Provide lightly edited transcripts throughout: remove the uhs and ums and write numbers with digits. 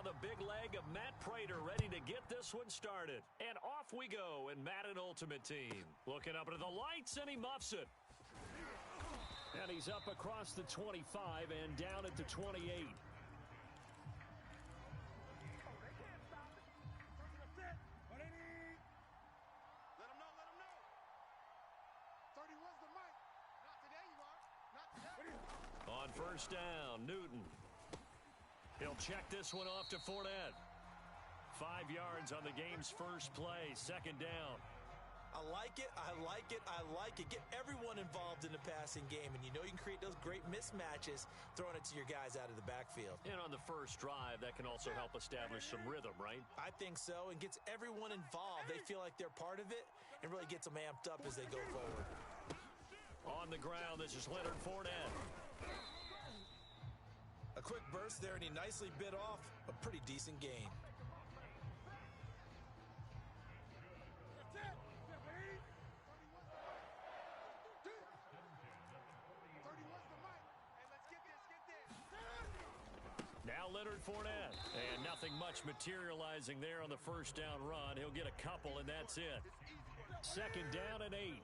the big leg of Matt Prater ready to get this one started. And off we go in Madden Ultimate Team. Looking up into the lights, and he muffs it. And he's up across the 25 and down at the 28. On first down, Newton. He'll check this one off to Fournette. 5 yards on the game's first play, second down. I like it, I like it, I like it. Get everyone involved in the passing game, and you know you can create those great mismatches throwing it to your guys out of the backfield. And on the first drive, that can also help establish some rhythm, right? I think so, and gets everyone involved. They feel like they're part of it and really gets them amped up as they go forward. On the ground, this is Leonard Fournette. A quick burst there, and he nicely bit off a pretty decent gain. Now Leonard Fournette. And nothing much materializing there on the first down run. He'll get a couple, and that's it. Second down and 8.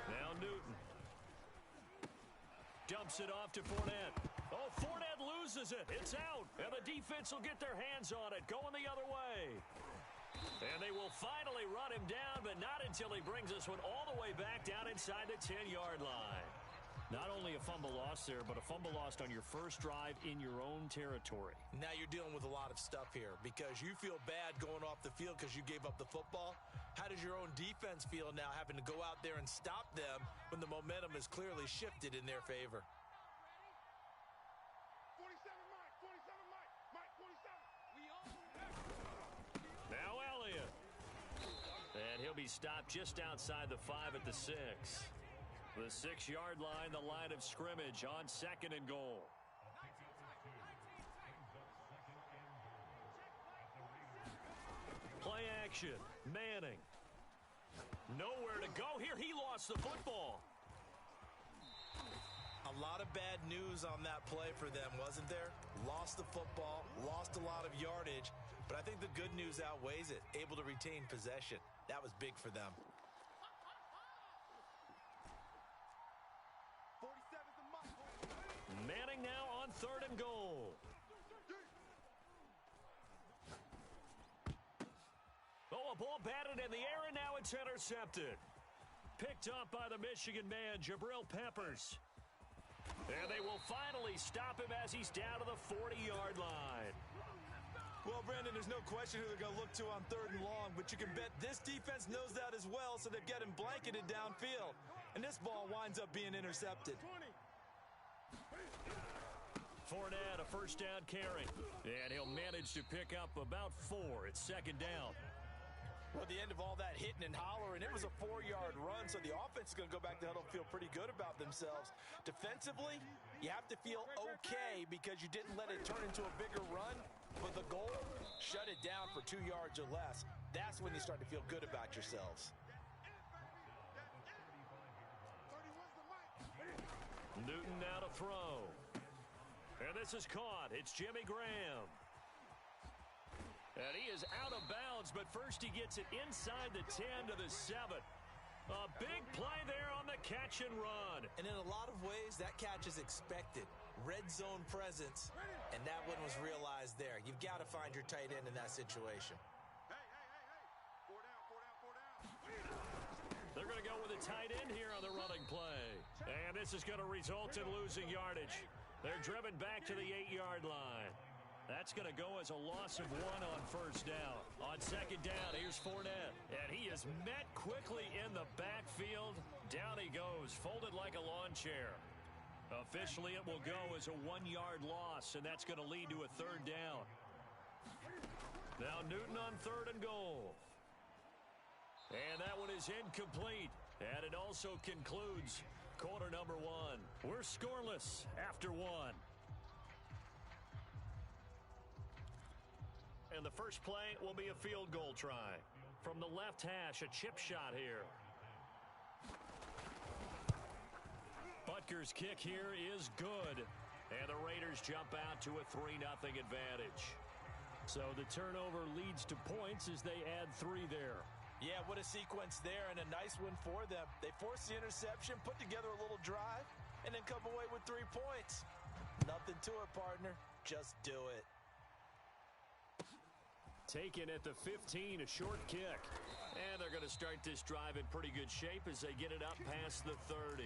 Now Newton. Dumps it off to Fournette. Oh, Fournette loses it. It's out. And the defense will get their hands on it, going the other way. And they will finally run him down, but not until he brings this one all the way back down inside the 10-yard line. Not only a fumble loss there, but a fumble lost on your first drive in your own territory. Now you're dealing with a lot of stuff here because you feel bad going off the field because you gave up the football. How does your own defense feel now having to go out there and stop them when the momentum is clearly shifted in their favor? 47, Mike, 47. Now Elliott. And he'll be stopped just outside the 5 at the 6. The 6-yard line, the line of scrimmage on second and goal. Play action. Manning. Nowhere to go here. He lost the football. A lot of bad news on that play for them, wasn't there? Lost the football, lost a lot of yardage, but I think the good news outweighs it. Able to retain possession. That was big for them. Manning now on third and goal. Oh, a ball batted in the air, and now it's intercepted. Picked up by the Michigan man, Jabril Peppers. And they will finally stop him as he's down to the 40-yard line. Well, Brandon, there's no question who they're going to look to on third and long, but you can bet this defense knows that as well, so they've got him blanketed downfield. And this ball winds up being intercepted. Fournette, a first down carry. And he'll manage to pick up about 4. It's second down. Well, at the end of all that hitting and hollering, it was a 4-yard run, so the offense is going to go back to the huddle and feel pretty good about themselves. Defensively, you have to feel okay because you didn't let it turn into a bigger run, but the goal, shut it down for 2 yards or less. That's when you start to feel good about yourselves. Newton now to throw. And this is caught. It's Jimmy Graham. And he is out of bounds, but first he gets it inside the 10 to the 7. A big play there on the catch and run. And in a lot of ways, that catch is expected. Red zone presence, and that one was realized there. You've got to find your tight end in that situation. Hey. 4 down. They're going to go with a tight end here on the running play. And this is going to result in losing yardage. They're driven back to the 8-yard line. That's going to go as a loss of 1 on first down. On second down, here's Fournette. And he is met quickly in the backfield. Down he goes, folded like a lawn chair. Officially, it will go as a 1-yard loss, and that's going to lead to a third down. Now Newton on third and goal. And that one is incomplete. And it also concludes quarter number 1. We're scoreless after 1. And the first play will be a field goal try. From the left hash, a chip shot here. Butker Butker's kick here is good. And the Raiders jump out to a 3-0 advantage. So the turnover leads to points as they add 3 there. Yeah, what a sequence there, and a nice one for them. They force the interception, put together a little drive, and then come away with 3 points. Nothing to it, partner. Just do it. Taken at the 15, a short kick. And they're going to start this drive in pretty good shape as they get it up past the 30.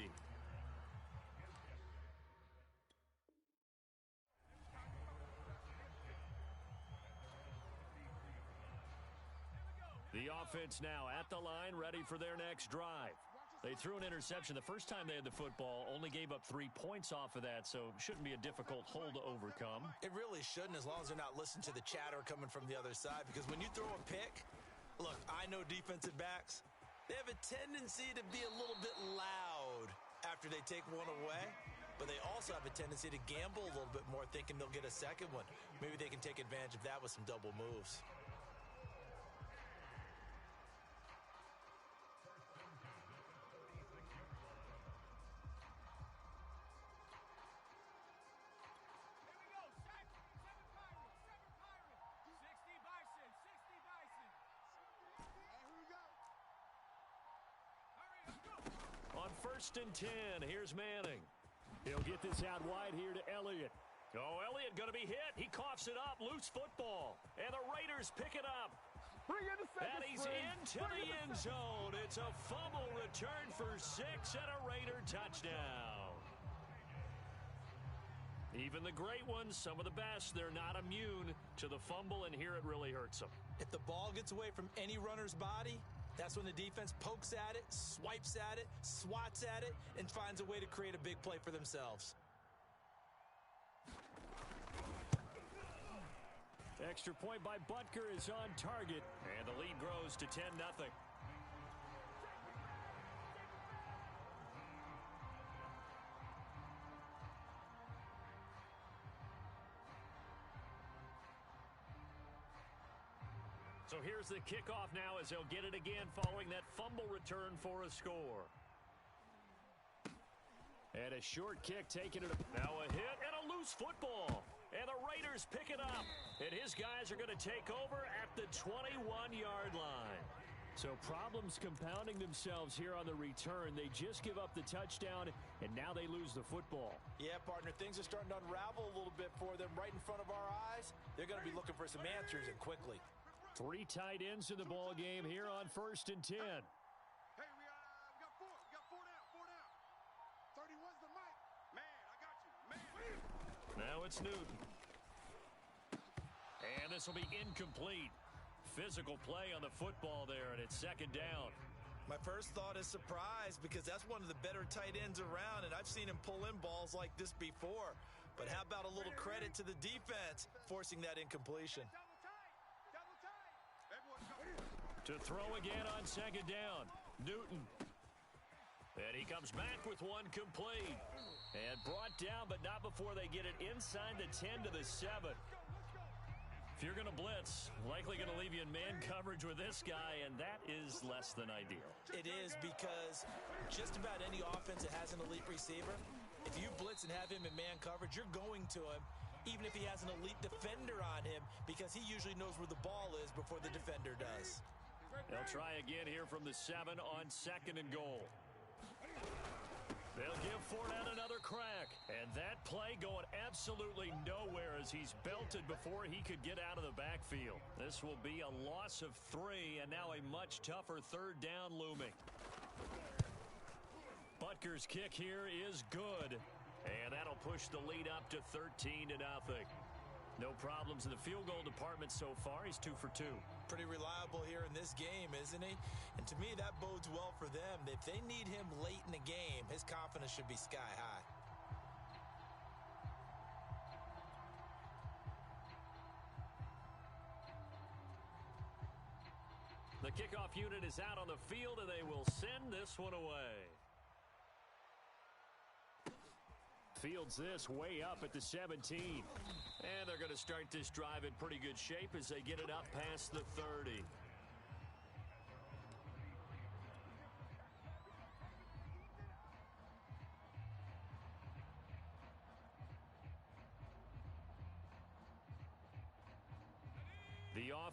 The offense now at the line, ready for their next drive. They threw an interception the first time they had the football, only gave up 3 points off of that, so shouldn't be a difficult hole to overcome. It really shouldn't, as long as they're not listening to the chatter coming from the other side, because when you throw a pick, look, I know defensive backs, they have a tendency to be a little bit loud after they take one away, but they also have a tendency to gamble a little bit more, thinking they'll get a second one. Maybe they can take advantage of that with some double moves. First and 10. Here's Manning. He'll get this out wide here to Elliott. Oh, Elliott going to be hit. He coughs it up. Loose football. And the Raiders pick it up. And he's into the end zone. It's a fumble return for 6 and a Raider touchdown. Even the great ones, some of the best, they're not immune to the fumble, and here it really hurts them. If the ball gets away from any runner's body, that's when the defense pokes at it, swipes at it, swats at it, and finds a way to create a big play for themselves. Extra point by Butker is on target, and the lead grows to 10-0. So here's the kickoff now as they'll get it again following that fumble return for a score. And a short kick taking it. Now a hit and a loose football. And the Raiders pick it up. And his guys are going to take over at the 21-yard line. So problems compounding themselves here on the return. They just give up the touchdown, and now they lose the football. Yeah, partner, things are starting to unravel a little bit for them right in front of our eyes. They're going to be looking for some answers, and quickly. 3 tight ends in the ball game here on 1st and 10. Hey, we got 4. We got 4 down. 31's the mic. Man, I got you. Man. Now it's Newton. And this will be incomplete. Physical play on the football there, and it's 2nd down. My first thought is surprise, because that's one of the better tight ends around, and I've seen him pull in balls like this before. But how about a little credit to the defense forcing that incompletion? To throw again on 2nd down, Newton. And he comes back with one complete. And brought down, but not before they get it inside the 10 to the 7. If you're going to blitz, likely going to leave you in man coverage with this guy, and that is less than ideal. It is, because just about any offense that has an elite receiver, if you blitz and have him in man coverage, you're going to him, even if he has an elite defender on him, because he usually knows where the ball is before the defender does. They'll try again here from the 7 on 2nd and goal. They'll give Fournette another crack. And that play going absolutely nowhere as he's belted before he could get out of the backfield. This will be a loss of 3, and now a much tougher 3rd down looming. Butker's kick here is good. And that'll push the lead up to 13-0. No problems in the field goal department so far. He's 2 for 2. Pretty reliable here in this game, isn't he? And to me, that bodes well for them. If they need him late in the game, his confidence should be sky high. The kickoff unit is out on the field, and they will send this one away. Fields this way up at the 17. And they're going to start this drive in pretty good shape as they get it up past the 30.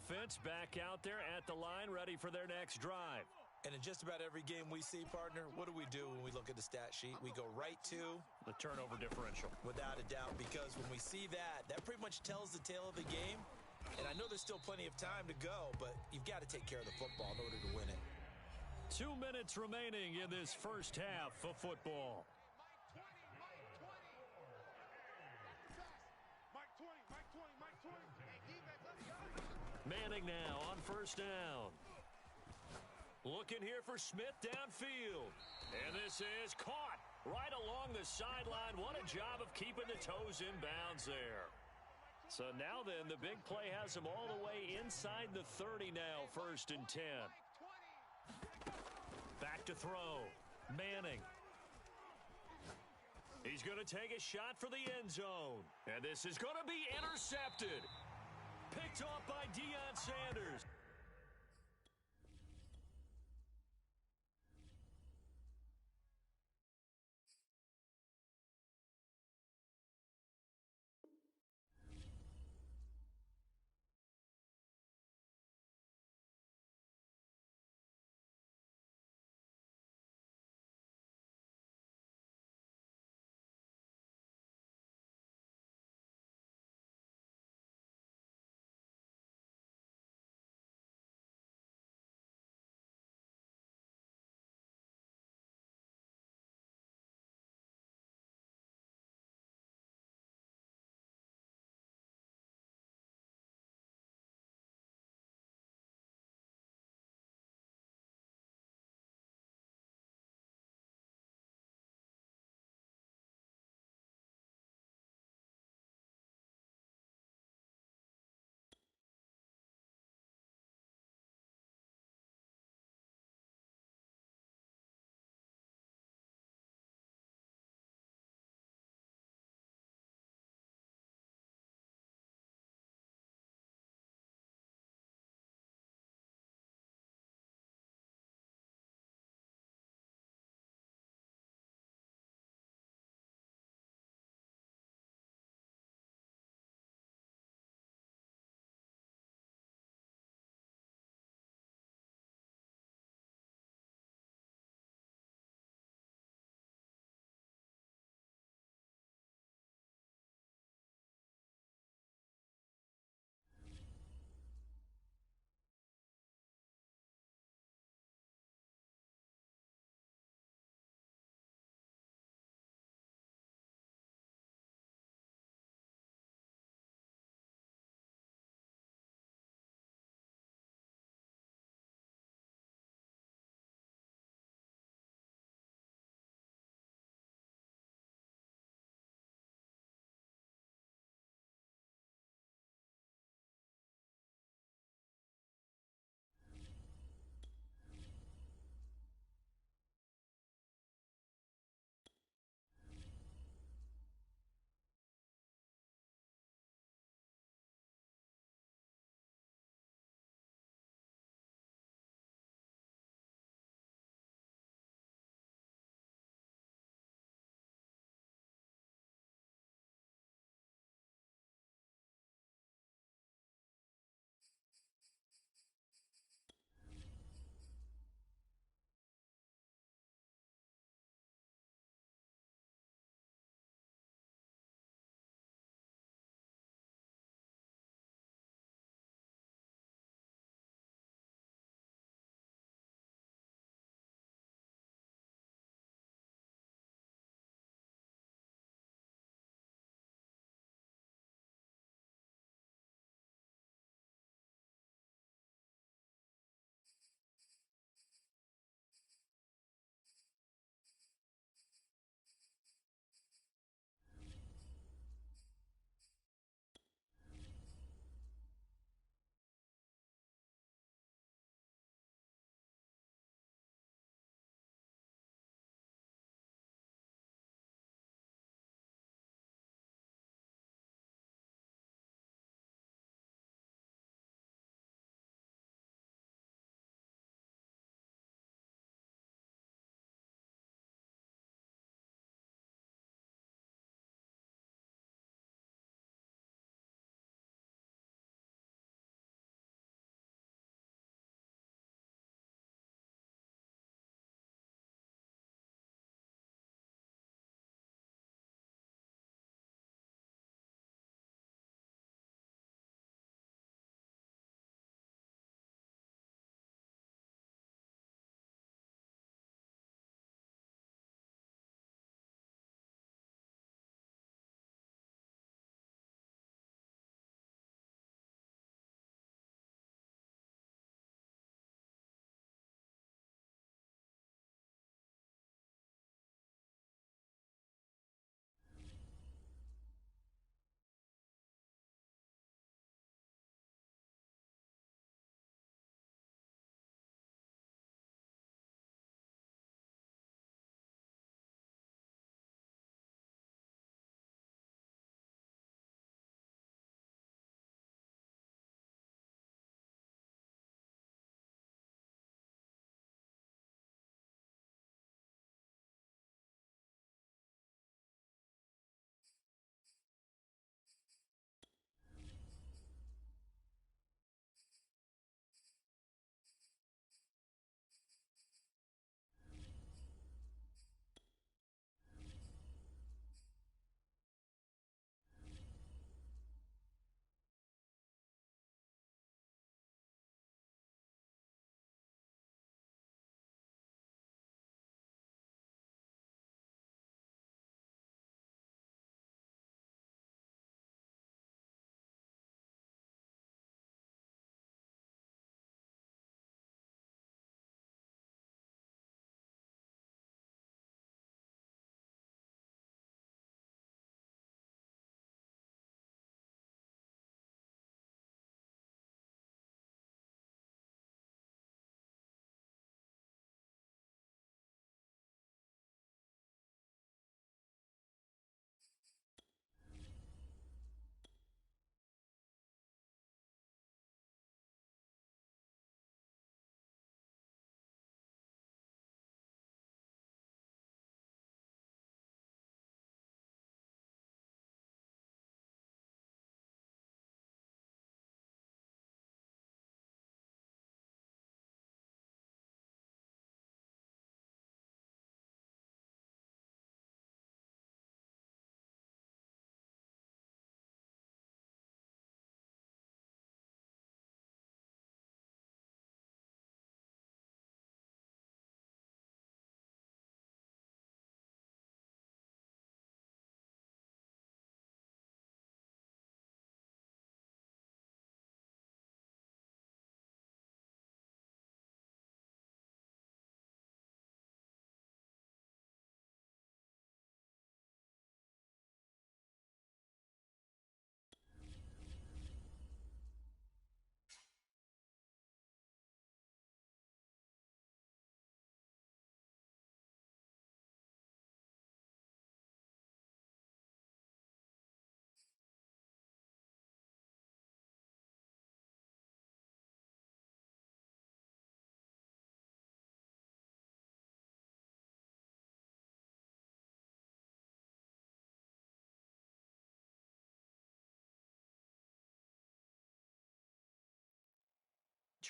offense back out there at the line, ready for their next drive. And in just about every game we see, partner, what do we do when we look at the stat sheet? We go right to the turnover differential. Without a doubt, because when we see that, that pretty much tells the tale of the game. And I know there's still plenty of time to go, but you've got to take care of the football in order to win it. 2 minutes remaining in this first half of football. Manning now on first down. Looking here for Smith downfield. And this is caught right along the sideline. What a job of keeping the toes in bounds there. So now then, the big play has him all the way inside the 30 now, 1st and 10. Back to throw. Manning. He's going to take a shot for the end zone. And this is going to be intercepted. Picked off by Deion Sanders.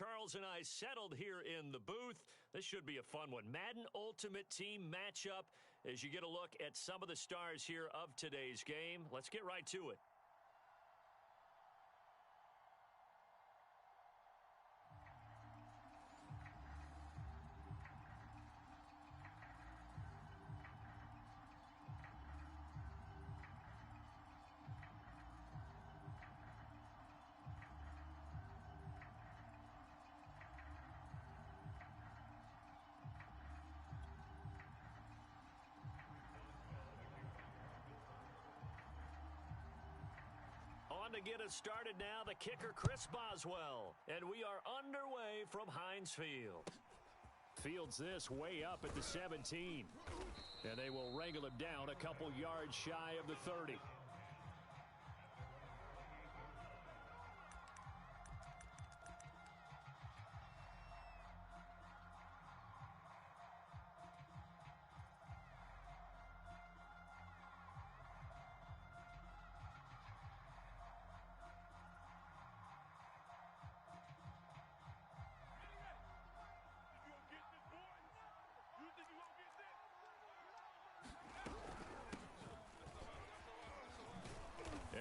Charles and I settled here in the booth. This should be a fun one. Madden Ultimate Team matchup as you get a look at some of the stars here of today's game. Let's get right to it. On to get us started now, the kicker, Chris Boswell. And we are underway from Heinz Field. Fields this way up at the 17. And they will wrangle him down a couple yards shy of the 30.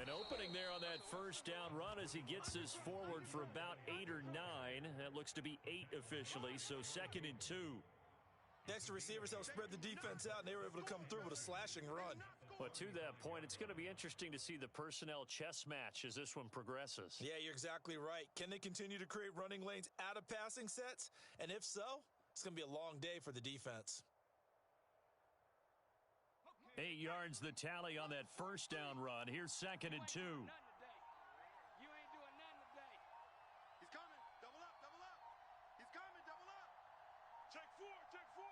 An opening there on that first down run as he gets this forward for about 8 or 9. That looks to be 8 officially, so 2nd and 2. Extra receivers help spread the defense out, and they were able to come through with a slashing run. But to that point, it's going to be interesting to see the personnel chess match as this one progresses. Yeah, you're exactly right. Can they continue to create running lanes out of passing sets? And if so, it's going to be a long day for the defense. 8 yards the tally on that first down run. Here's 2nd and 2. You ain't doing nothing today. He's coming. Double up, double up. He's coming, double up. Check 4, check 4.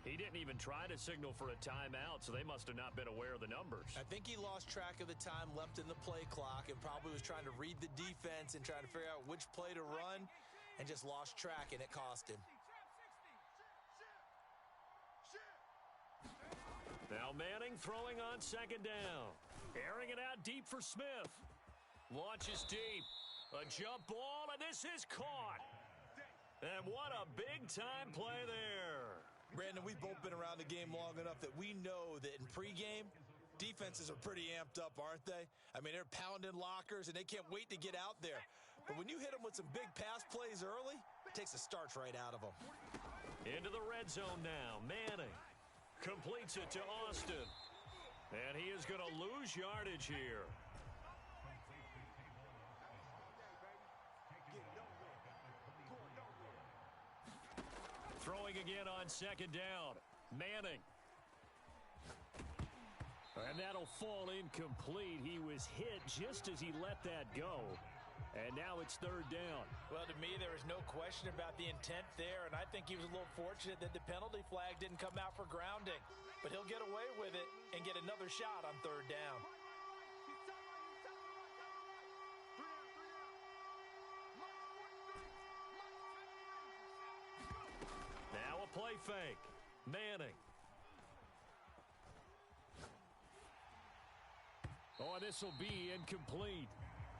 He didn't even try to signal for a timeout, so they must have not been aware of the numbers. I think he lost track of the time left in the play clock and probably was trying to read the defense and trying to figure out which play to run and just lost track, and it cost him. Now Manning throwing on 2nd down. Airing it out deep for Smith. Launches deep. A jump ball, and this is caught. And what a big-time play there. Brandon, we've both been around the game long enough that we know that in pregame, defenses are pretty amped up, aren't they? I mean, they're pounding lockers, and they can't wait to get out there. But when you hit them with some big pass plays early, it takes the starch right out of them. Into the red zone now. Manning completes it to Austin. And he is going to lose yardage here. Throwing again on 2nd down. Manning. And that'll fall incomplete. He was hit just as he let that go. And now it's 3rd down. Well, to me, there was no question about the intent there, and I think he was a little fortunate that the penalty flag didn't come out for grounding. But he'll get away with it and get another shot on 3rd down. Now a play fake. Manning. Oh, and this will be incomplete.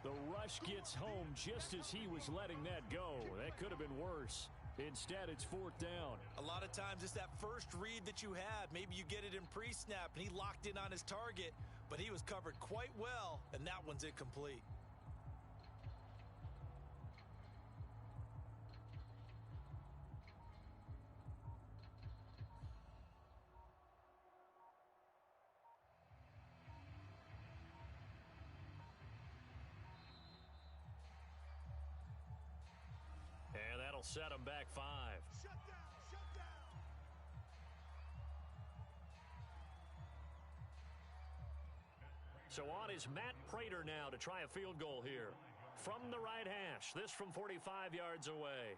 The rush gets home just as he was letting that go. That could have been worse. Instead, it's 4th down. A lot of times it's that first read that you had. Maybe you get it in pre-snap, and he locked in on his target, but he was covered quite well, and that one's incomplete. And that'll set him back 5. Shut down, shut down. So on is Matt Prater now to try a field goal here. From the right hash, this from 45 yards away.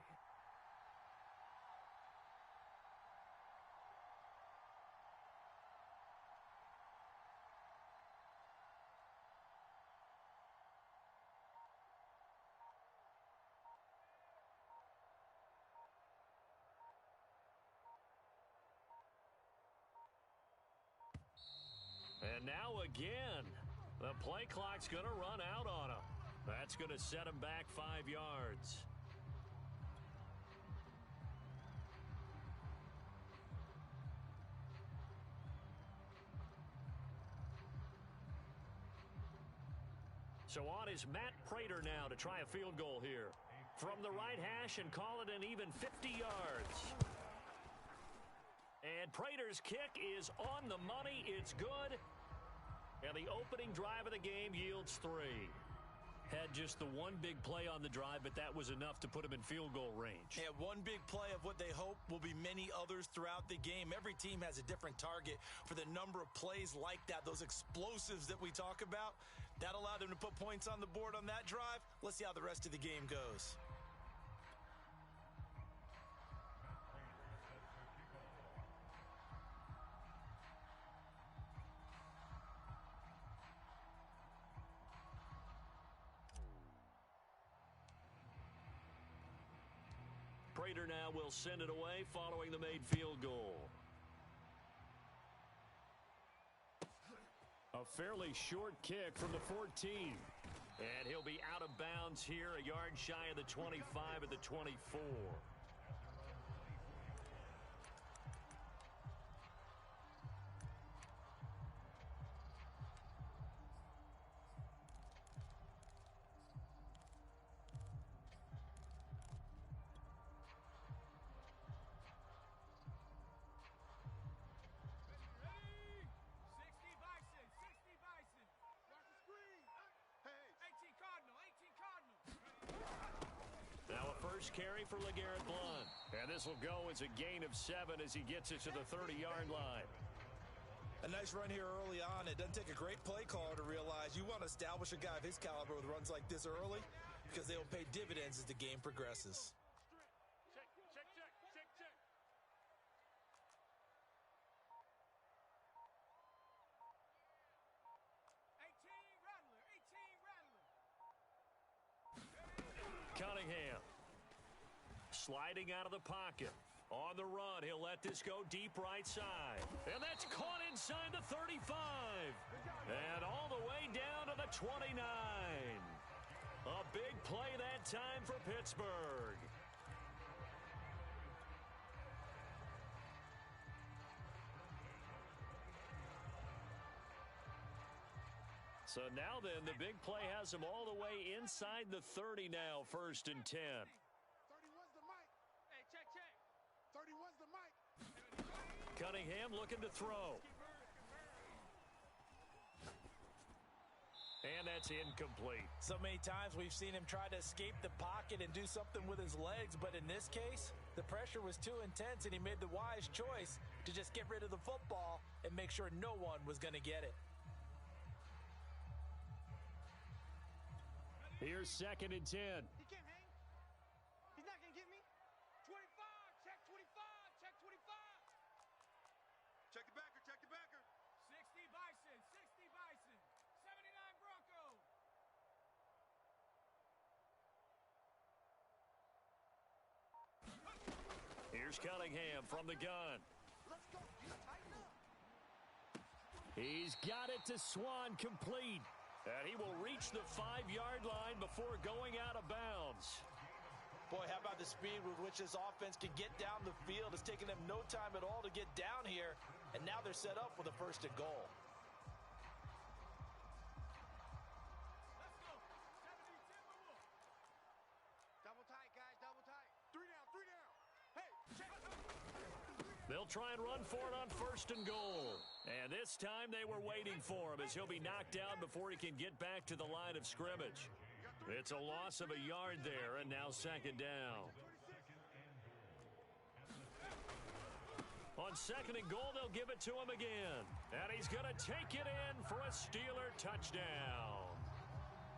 And now again, the play clock's going to run out on him. That's going to set him back 5 yards. So on is Matt Prater now to try a field goal here. From the right hash and call it an even 50 yards. And Prater's kick is on the money. It's good. And the opening drive of the game yields 3. Had just the one big play on the drive, but that was enough to put him in field goal range. Yeah, one big play of what they hope will be many others throughout the game. Every team has a different target for the number of plays like that, those explosives that we talk about. That allowed them to put points on the board on that drive. Let's see how the rest of the game goes. Prater now will send it away following the made field goal. A fairly short kick from the 14. And he'll be out of bounds here, a yard shy of the 25 at the 24. Carry for LeGarrette Blount. And this will go as a gain of 7 as he gets it to the 30-yard line. A nice run here early on. It doesn't take a great play caller to realize you want to establish a guy of his caliber with runs like this early because they will pay dividends as the game progresses. Check, check, check, check, check. Cunningham. Sliding out of the pocket. On the run, he'll let this go deep right side. And that's caught inside the 35. And all the way down to the 29. A big play that time for Pittsburgh. So now then, the big play has him all the way inside the 30 now, 1st and 10. 31's the mic. Hey, check, check. 31's the mic. Cunningham looking to throw. And that's incomplete. So many times we've seen him try to escape the pocket and do something with his legs, but in this case, the pressure was too intense and he made the wise choice to just get rid of the football and make sure no one was going to get it. Here's 2nd and 10. He can't hang. He's not going to get me. 25. Check 25. Check 25. Check the backer. Check the backer. 60 Bison. 60 Bison. 79 Broncos. Here's Cunningham from the gun. Let's go. Tighten up. He's got it to Swan, complete. And he will reach the 5-yard line before going out of bounds. Boy, how about the speed with which this offense can get down the field? It's taken them no time at all to get down here, and now they're set up for the 1st and goal. Let's go. 70 Timberwolves. Double tight, guys. Double tight. 3 down. 3 down. Hey, check. They'll try and run for it on 1st and goal. And this time they were waiting for him as he'll be knocked down before he can get back to the line of scrimmage. It's a loss of a yard there, and now 2nd down. On 2nd and goal, they'll give it to him again. And he's going to take it in for a Steeler touchdown.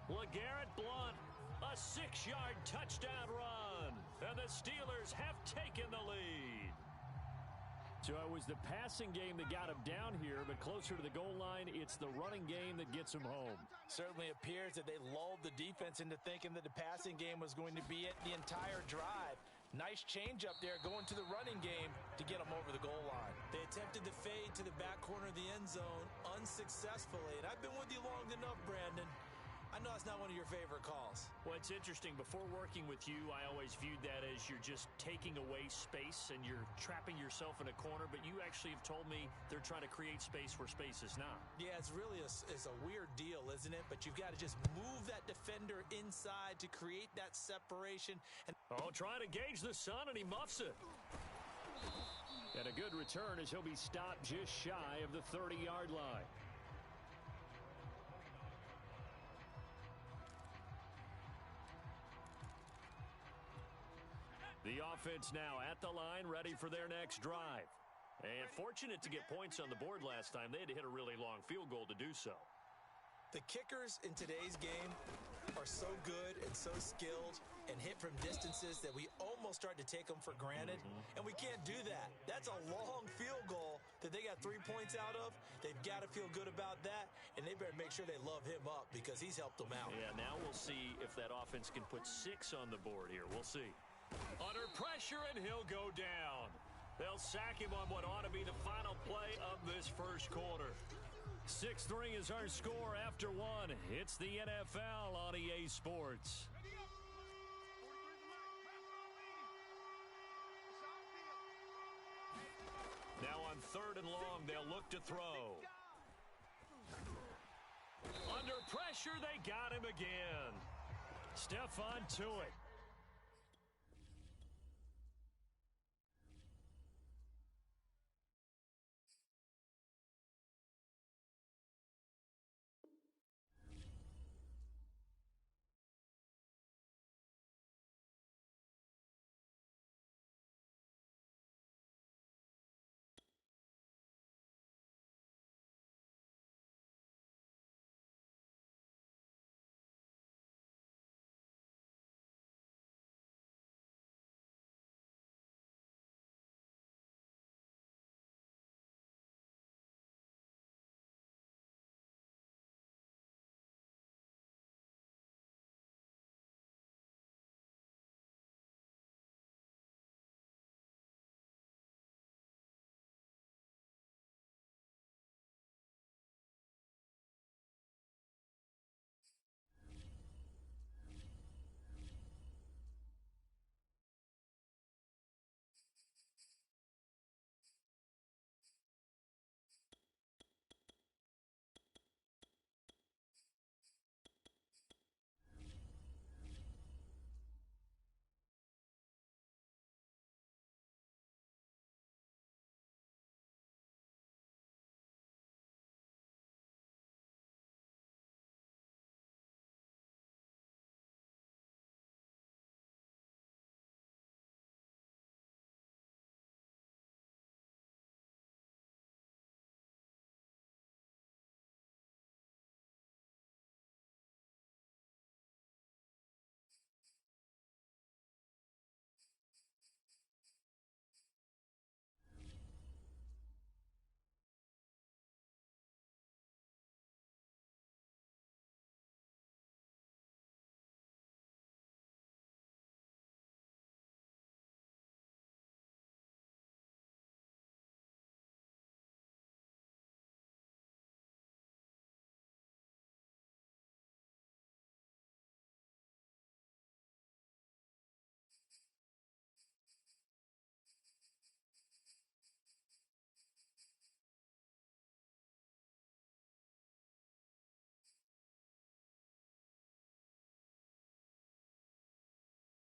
LeGarrette Blount, a 6-yard touchdown run. And the Steelers have taken the lead. So it was the passing game that got him down here, but closer to the goal line, it's the running game that gets him home. Certainly appears that they lulled the defense into thinking that the passing game was going to be it the entire drive. Nice change up there going to the running game to get them over the goal line. They attempted to fade to the back corner of the end zone unsuccessfully. And I've been with you long enough, Brandon. I know it's not one of your favorite calls. Well, it's interesting. Before working with you, I always viewed that as you're just taking away space and you're trapping yourself in a corner. But you actually have told me they're trying to create space where space is not. Yeah, it's really it's a weird deal, isn't it? But you've got to just move that defender inside to create that separation. And trying to gauge the sun, and he muffs it. And a good return as he'll be stopped just shy of the 30-yard line. The offense now at the line, ready for their next drive. And fortunate to get points on the board last time. They had to hit a really long field goal to do so. The kickers in today's game are so good and so skilled and hit from distances that we almost start to take them for granted. And we can't do that. That's a long field goal that they got 3 points out of. They've got to feel good about that, and they better make sure they love him up because he's helped them out. Yeah, now we'll see if that offense can put 6 on the board here. We'll see. Under pressure, and he'll go down. They'll sack him on what ought to be the final play of this first quarter. 6-3 is our score after 1. It's the NFL on EA Sports. Now on 3rd and long, they'll look to throw. Under pressure, they got him again. Stephon Tuitt